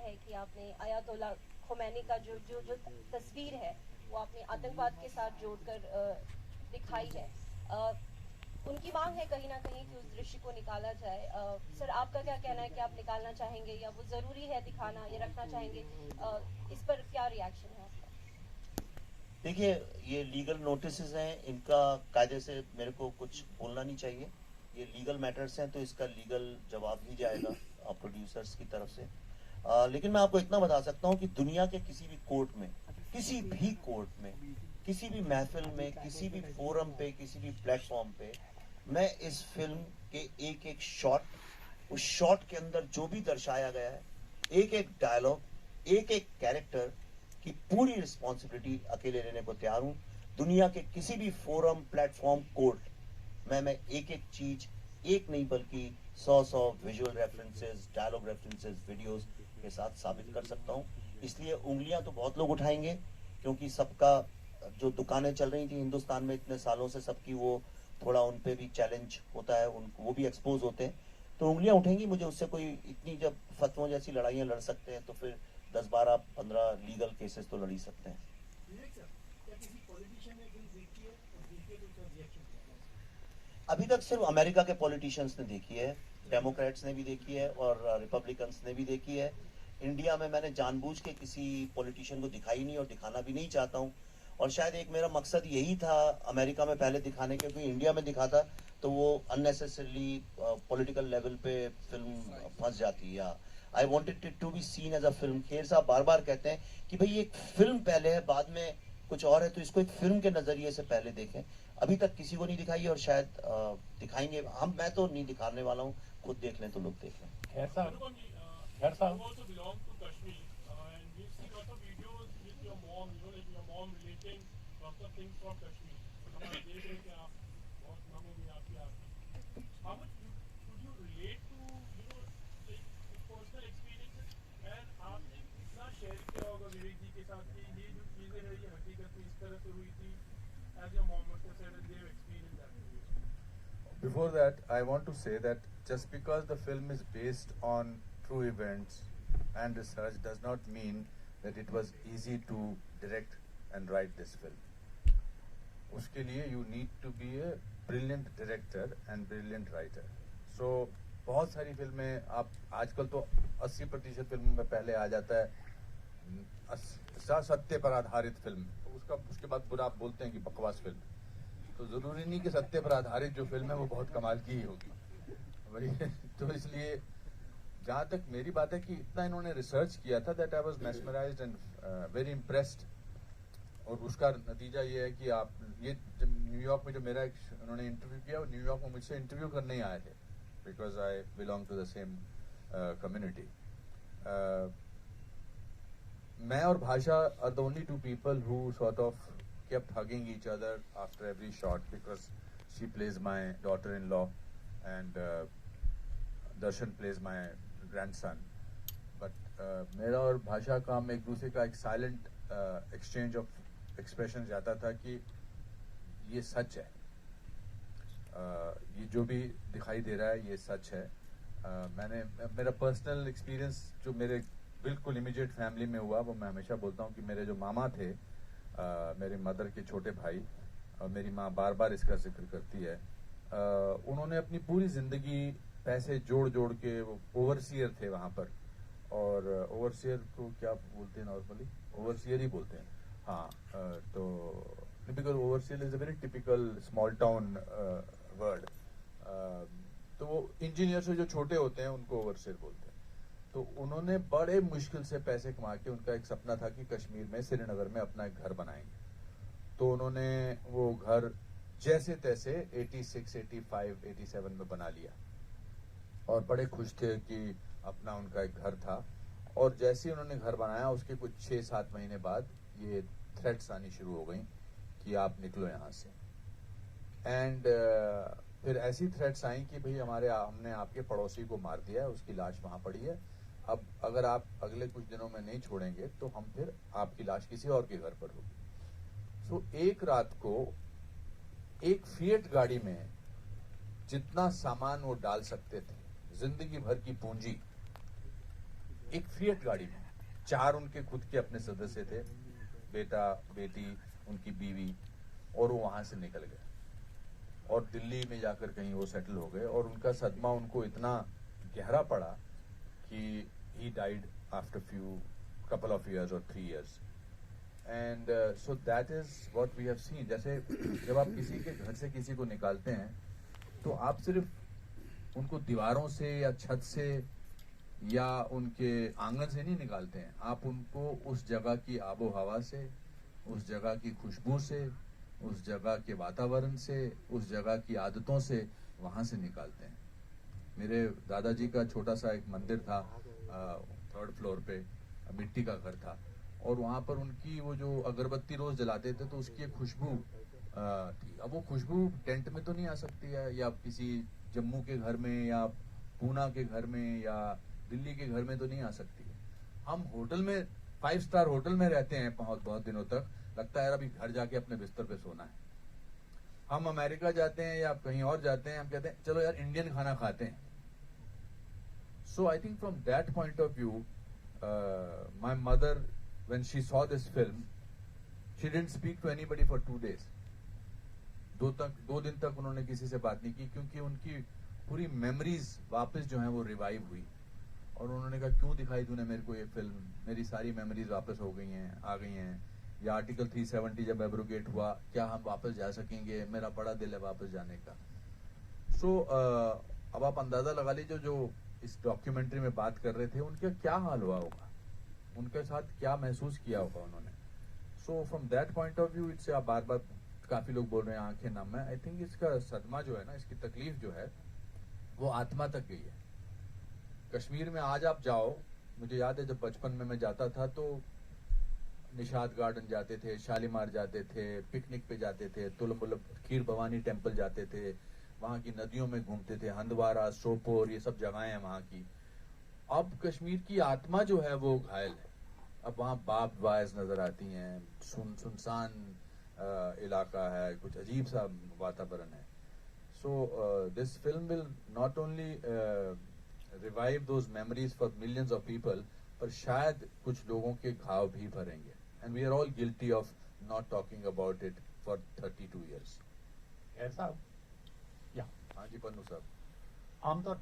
है कि आपने आयतुल्ला खुमैनी का जो जो जो तस्वीर है वो आपने आतंकवाद के साथ जोड़कर दिखाई है। उनकी मांग है कहीं ना कहीं कि उस दृश्य को निकाला जाए। सर, आपका क्या कहना है कि आप निकालना चाहेंगे या वो जरूरी है दिखाना या रखना चाहेंगे? इस पर क्या रिएक्शन है आपका? देखिए, ये लीगल नोटिसेस हैं, इनका कायदे से मेरे को कुछ बोलना नहीं चाहिए। ये लीगल मैटर्स हैं तो इसका लीगल जवाब ही जाएगा प्रोड्यूसर्स की तरफ से। लेकिन मैं आपको इतना बता सकता हूँ कि दुनिया के किसी भी कोर्ट में, किसी भी कोर्ट में, किसी भी महफिल में, किसी भी फोरम पे, किसी भी प्लेटफॉर्म पे मैं इस फिल्म के एक एक शॉट, उस शॉट के अंदर जो भी दर्शाया गया है, एक एक डायलॉग, एक एक कैरेक्टर की पूरी रिस्पॉन्सिबिलिटी अकेले लेने को तैयार हूं। दुनिया के किसी भी फोरम, प्लेटफॉर्म, कोर्ट मैं एक एक चीज, एक नहीं बल्कि 100 visual references, dialogue references, videos के साथ साबित कर सकता हूं। इसलिए उंगलियां तो बहुत लोग उठाएंगे, क्योंकि सबका जो दुकानें चल रही थी हिंदुस्तान में इतने सालों से, सबकी वो थोड़ा उन पे भी चैलेंज होता है, उनको वो भी एक्सपोज होते हैं, तो उंगलियां उठेंगी मुझे उससे। कोई इतनी जब फतवों जैसी लड़ाइयां लड़ सकते हैं तो फिर 10, 12, 15 लीगल केसेस तो लड़ ही सकते हैं। अभी तक सिर्फ अमेरिका के पॉलिटिशियंस ने देखी है, डेमोक्रेट्स ने भी देखी है और रिपब्लिकन्स ने भी देखी है। इंडिया में मैंने जानबूझ के किसी पॉलिटिशियन को दिखाई नहीं और दिखाना भी नहीं चाहता हूँ। और शायद एक मेरा मकसद यही था अमेरिका में पहले दिखाने के, क्योंकि इंडिया में दिखाता तो वो अननेसेसरली पॉलिटिकल लेवल पे फिल्म फंस जाती। या I wanted it to be seen as a film. Kher साहब बार बार कहते हैं कि भाई एक फिल्म पहले है, बाद में कुछ और है, तो इसको एक फिल्म के नजरिए से पहले देखें। अभी तक किसी को नहीं दिखाई और शायद दिखाएंगे हम। मैं तो नहीं दिखाने वाला हूँ, खुद देख लें तो लोग देख लें। ऐसा Before that, I want to say that just because the film is based on true events and research does not mean that it was easy to direct and write this film. उसके लिए you need to be a brilliant director and brilliant writer. So बहुत सारी फिल्में आप आजकल तो 80% फिल्मों में पहले आ जाता है सत्य पर आधारित फिल्म, तो उसके बाद बुरा आप बोलते हैं कि बकवास फिल्म। तो जरूरी नहीं कि सत्य पर आधारित जो फिल्म है वो बहुत कमाल की ही होगी भाई। तो इसलिए जहां तक मेरी बात है कि इतना इन्होंने रिसर्च किया था that I was mesmerised and very impressed. और उसका नतीजा ये है कि आप ये न्यूयॉर्क में जो मेरा उन्होंने इंटरव्यू किया, वो न्यूयॉर्क में मुझसे इंटरव्यू करने ही आए थे, because I belong to the same community. मैं और Bhasha are the only two people who sort of kept hugging each other after every shot, because she plays my daughter-in-law and Darshan plays my grandson. But मेरा और भाषा का हम एक दूसरे का एक साइलेंट एक्सचेंज ऑफ एक्सप्रेशन जाता था कि ये सच है, ये जो भी दिखाई दे रहा है ये सच है। मेरा पर्सनल एक्सपीरियंस जो मेरे बिल्कुल इमीडिएट फैमिली में हुआ, वो मैं हमेशा बोलता हूँ कि मेरे जो मामा थे, मेरे मदर के छोटे भाई, और मेरी माँ बार बार इसका जिक्र करती है, उन्होंने अपनी पूरी जिंदगी पैसे जोड़ जोड़ के, वो ओवरसियर थे वहां पर, और ओवरसियर को क्या बोलते हैं नॉर्मली? ओवरसियर ही बोलते हैं, हाँ। तो because overseer is a very typical small town word. तो वो इंजीनियर से जो छोटे होते हैं उनको ओवरसियर बोलते हैं। तो उन्होंने बड़े मुश्किल से पैसे कमा के, उनका एक सपना था कि कश्मीर में श्रीनगर में अपना एक घर बनाएंगे। तो उन्होंने वो घर जैसे तैसे 86, 85, 87 में बना लिया और बड़े खुश थे कि अपना उनका एक घर था। और जैसे ही उन्होंने घर बनाया उसके कुछ 6-7 महीने बाद ये थ्रेट्स आनी शुरू हो गई कि आप निकलो यहाँ से। एंड फिर ऐसी थ्रेट्स आई कि भाई हमने आपके पड़ोसी को मार दिया है, उसकी लाश वहां पड़ी है, अब अगर आप अगले कुछ दिनों में नहीं छोड़ेंगे तो हम फिर आपकी लाश किसी और के घर पर होगी। सो एक रात को एक फिएट गाड़ी में जितना सामान वो डाल सकते थे, जिंदगी भर की पूंजी, एक फिएट गाड़ी में 4 उनके खुद के अपने सदस्य थे, बेटा बेटी उनकी बीवी, और वो वहां से निकल गए और दिल्ली में जाकर कहीं वो सेटल हो गए, और उनका सदमा उनको इतना गहरा पड़ा कि he died after couple of years or 3 years. And so that is what we have seen. जैसे जब आप किसी के घर से किसी को निकालते हैं तो आप सिर्फ उनको दीवारों से या छत से या उनके आंगन से नहीं निकालते हैं, आप उनको उस जगह की आबो हवा से, उस जगह की खुशबू से, उस जगह के वातावरण से, उस जगह की आदतों से वहां से निकालते हैं। मेरे दादाजी का छोटा सा एक मंदिर था 3rd फ्लोर पे, मिट्टी का घर था, और वहां पर उनकी वो जो अगरबत्ती रोज जलाते थे तो उसकी एक खुशबू थी। अब वो खुशबू टेंट में तो नहीं आ सकती है, या किसी जम्मू के घर में या पूना के घर में या दिल्ली के घर में तो नहीं आ सकती है। हम होटल में 5 स्टार होटल में रहते हैं बहुत बहुत दिनों तक, लगता है यार अभी घर जाके अपने बिस्तर पे सोना है। हम अमेरिका जाते हैं या कहीं और जाते हैं, हम कहते हैं चलो यार इंडियन खाना खाते हैं। So I think from that point of view my mother, when she saw this film, she didn't speak to anybody for 2 days. 2 दिन तक उन्होंने किसी से बात नहीं की, क्योंकि उनकी पूरी मेमोरीज वापस जो हैं वो रिवाइव हुई, और उन्होंने कहा क्यों दिखाई तूने मेरे को ये फिल्म, मेरी सारी मेमोरीज वापस हो गई हैं, आ गई हैं। या आर्टिकल 370 जब एब्रोगेट हुआ, क्या हम वापस जा सकेंगे, मेरा बड़ा दिल है वापस जाने का। सो अब आप अंदाजा लगा लीजिए जो इस डॉक्यूमेंट्री में बात कर रहे थे उनका क्या हाल हुआ होगा, उनके साथ क्या महसूस किया होगा उन्होंने। So from that point of view it's, बार बार काफी लोग बोल रहे हैं आंखें नम है, आई थिंक इसका सदमा जो है ना, इसकी तकलीफ जो है वो आत्मा तक गई है। कश्मीर में आज आप जाओ, मुझे याद है जब बचपन में मैं जाता था तो निशाद गार्डन जाते थे, शालीमार जाते थे, पिकनिक पे जाते थे, तुलमुल खीर भवानी टेम्पल जाते थे, वहां की नदियों में घूमते थे, हंदवारा, सोपोर, ये सब जगहें हैं वहां की। अब कश्मीर की आत्मा जो है वो घायल है। अब वहां बाब वायस नजर आती हैं, सुनसान इलाका है, कुछ अजीब सा वातावरण है। So this film will not only revive those memories for millions of people, पर शायद कुछ लोगों के घाव भी भरेंगे। And we are all guilty of not talking about it for 32 years। ऐसा हाँ जी पन्नू साहब। आमतौर